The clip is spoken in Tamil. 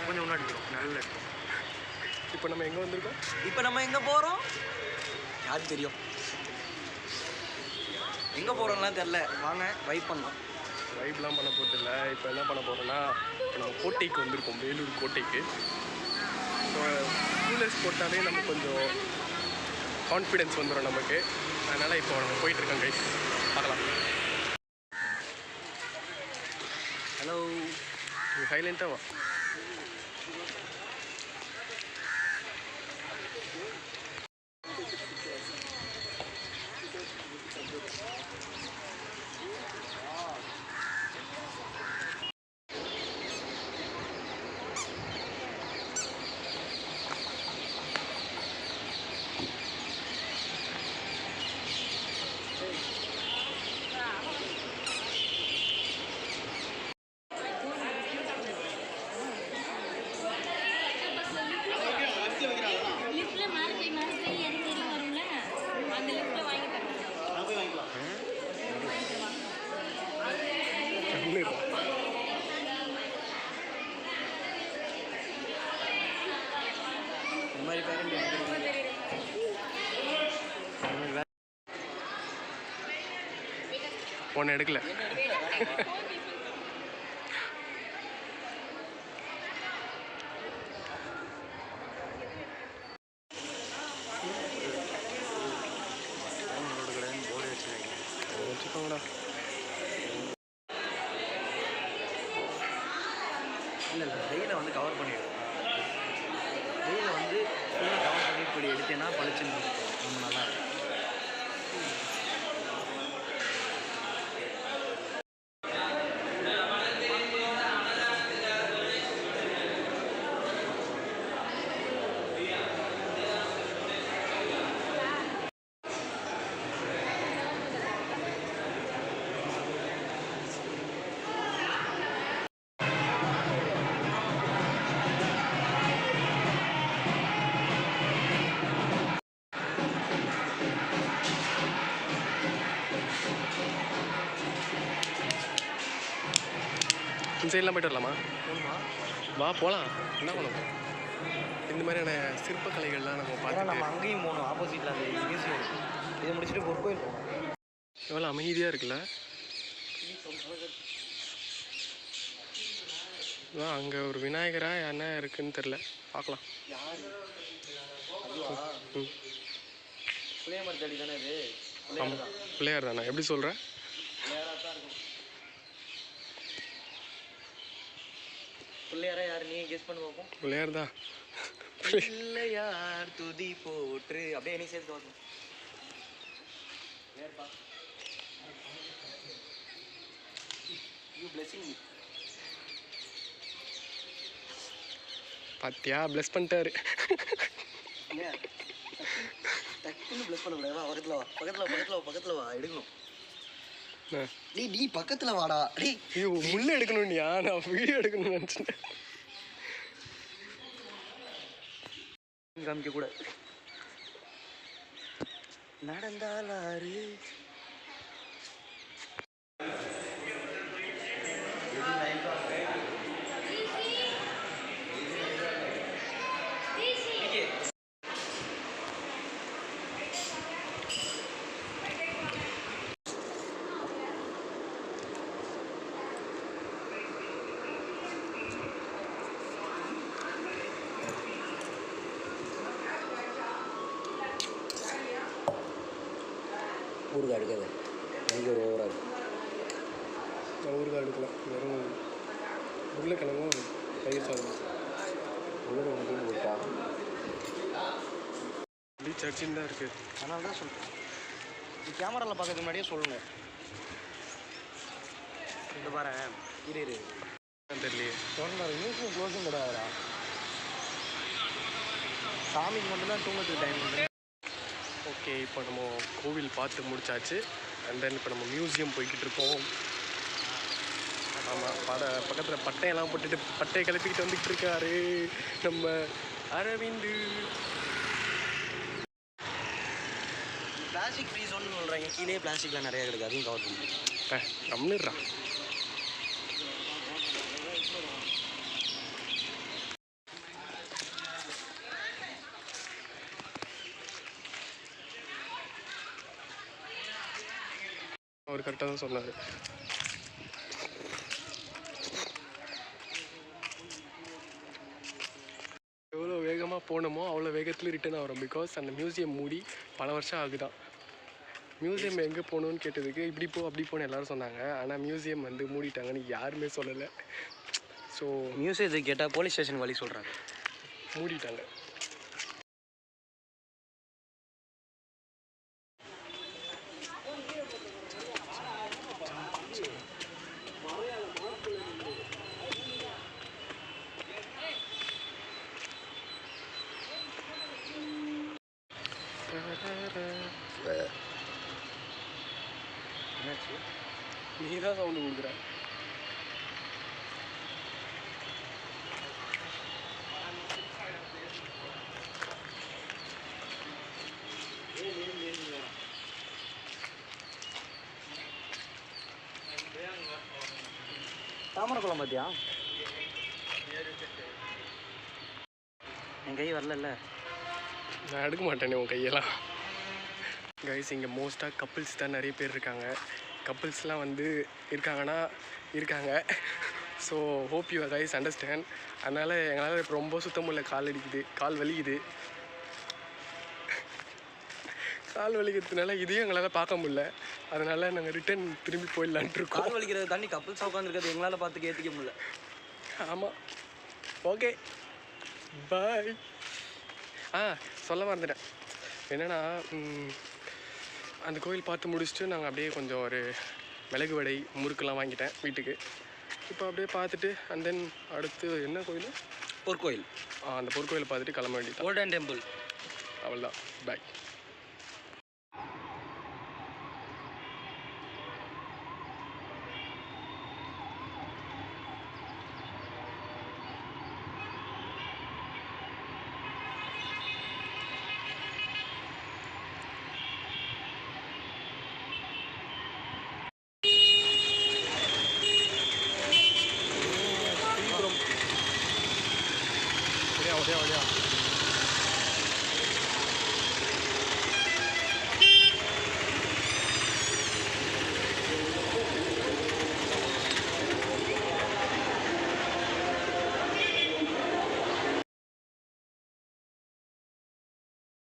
கொஞ்சம் முன்னாடி போகிறோம், நல்ல இருக்கும். இப்போ நம்ம எங்கே வந்திருக்கோம்? இப்போ நம்ம எங்கே போகிறோம் யாருக்கு தெரியும்? எங்கே போகிறோம்லாம் தெரில. வாங்க வைப் பண்ணலாம். வைப்லாம் பண்ண போகிறதில்ல. இப்போ என்ன பண்ண போகிறோன்னா, இப்போ நம்ம கோட்டைக்கு வந்திருக்கோம், வேலூர் கோட்டைக்கு. ஸோ கூலர்ஸ் போட்டாலே நம்ம கொஞ்சம் கான்ஃபிடென்ஸ் வந்துடும் நமக்கு. அதனால் இப்போ நம்ம போயிட்டுருக்கோம் கைஸ், பார்க்கலாம். ஹலோ, சைலண்ட்டாக வா. ஒன்று எடுக்கல. வச்சுக்கோங்கடா. இல்லை வெயிலை வந்து கவர் பண்ணிவிடும். வெயிலை வந்து ஃபுல்லாக கவர் பண்ணி இப்படி எடுத்தேன்னா பளிச்சுன்னு ரொம்ப நல்லா இருக்கும். இந்த சைட்லாம் போய்ட்டு வரலாமா? வா போகலாம். என்ன பண்ணணும்? இந்த மாதிரியான சிற்பக்கலைகள்லாம் நம்ம பார்த்து நம்ம அங்கேயும் போகணும். ஆப்போசிட்டில் அந்த மியூசியம் இதை முடிச்சுட்டு பொற்கோயில் போகணும். எவ்வளோ அமைதியாக இருக்குல்ல. அங்கே ஒரு விநாயகரா என்ன இருக்குன்னு தெரில, பார்க்கலாம். புளியமரத்து அடி தானே இது? பிள்ளையார் தானே? எப்படி சொல்கிற? பிள்ளையாரா யார் நீ கெஸ் பண்ணி பார்ப்போம். பிள்ளையார் தான். பிள்ளையார் துதி போற்று அப்படியே நீ சேர்த்து பார்ப்போம். பாத்தியா, பிளஸ் பண்ணிட்டாரு. டக்குன்னு பிளஸ் பண்ணக்கூடாது. பக்கத்தில் வா, பக்கத்தில் பக்கத்தில் வா, பக்கத்தில் வா, எடுக்கணும். நீ பக்கத்தில் வாடா. முள்ளு எடுக்கணும்யா, நான் வீடியோ எடுக்கணும்னு நினச்சிட்டேன். காமிக்க கூட நடந்தாலாரு ஊறுகாய் எடுக்காது. எனக்கு ஒரு ஓவராக இருக்கும். நான் ஊறுகாய் எடுக்கலாம். வெறும் உருளைக்கிழங்கும் தயிர் சாதம். உருளைக்கிழங்கு கொடுத்தா இப்படி சர்ச்சின் தான் இருக்குது. அதனால தான் சொல்கிறேன், நீ கேமராவில் பார்க்கறதுக்கு முன்னாடியே சொல்லணும். இந்த பாரு இரு தெரியலையே. சொன்னார் மியூசியம் க்ளோஸும் கிடையாதுடா. சாமிக்கு மட்டும்தான் தூங்கத்துக்கு டைம் இல்லை. ஓகே, இப்போ நம்ம கோவில் பார்த்து முடிச்சாச்சு. அண்ட் தென் இப்போ நம்ம மியூசியம் போய்கிட்டு இருக்கோம். ஆமாம், பக்கத்தில் பட்டையெல்லாம் போட்டுட்டு பட்டையை கிளப்பிக்கிட்டு வந்துக்கிட்டு இருக்காரு நம்ம அரவிந்து. பிளாஸ்டிக் ஃப்ரீ ஜோன்னு சொல்கிறாங்க. கீழே பிளாஸ்டிக்லாம் நிறையா கிடக்கு, அதையும் கவர் பண்ணி கம்மிடுறான். அவர் கரெக்டாக தான் சொன்னார். எவ்வளோ வேகமாக போனோமோ அவ்வளோ வேகத்தில் ரிட்டர்ன் ஆகிறோம். பிகாஸ் அந்த மியூசியம் மூடி பல வருஷம் ஆகுதான். மியூசியம் எங்கே போகணுன்னு கேட்டதுக்கு இப்படி போ அப்படி போன்னு எல்லோரும் சொன்னாங்க. ஆனால் மியூசியம் வந்து மூடிட்டாங்கன்னு யாருமே சொல்லலை. ஸோ மியூசியத்துக்கு கேட்டால் போலீஸ் ஸ்டேஷன் வழி சொல்கிறாங்க, மூடிட்டாங்க. என்னாச்சு? நீ தான் சவுண்டு கொடுக்குற. தாமரைக்குளம் பார்த்தியா? என் கை வரல. நான் எடுக்க மாட்டேனே உன் கையெல்லாம். கைஸ், இங்கே மோஸ்ட்டாக கப்புள்ஸ் தான் நிறைய பேர் இருக்காங்க. கப்புள்ஸ்லாம் வந்து இருக்காங்க. So hope you guys understand. அதனால் எங்களால் இப்போ ரொம்ப சுத்தம் முடியல. கால் வலிக்கிறதுனால இதையும் எங்களால் பார்க்க முடியல. அதனால் நாங்கள் ரிட்டன் திரும்பி போயிடலான்ட்டு இருக்கோம். கால் வலிக்கிறது தாண்டி கப்புள்ஸாக உட்காந்துருக்கிறது எங்களால் பார்த்து ஏற்றிக்க முடியல. ஆமாம், ஓகே பாய். சொல்ல மறந்துட்டேன். என்னென்னா, அந்த கோயில் பார்த்து முடிச்சுட்டு நாங்கள் அப்படியே கொஞ்சம் ஒரு மிளகு வடை முறுக்கெல்லாம் வாங்கிட்டேன் வீட்டுக்கு. இப்போ அப்படியே பார்த்துட்டு அண்ட் தென் அடுத்து என்ன கோயில்? பொற்கோயில். அந்த பொற்கோயிலை பார்த்துட்டு கிளம்ப வேண்டியது. Golden temple. அவ்வளோதான், பாய். ஓடியா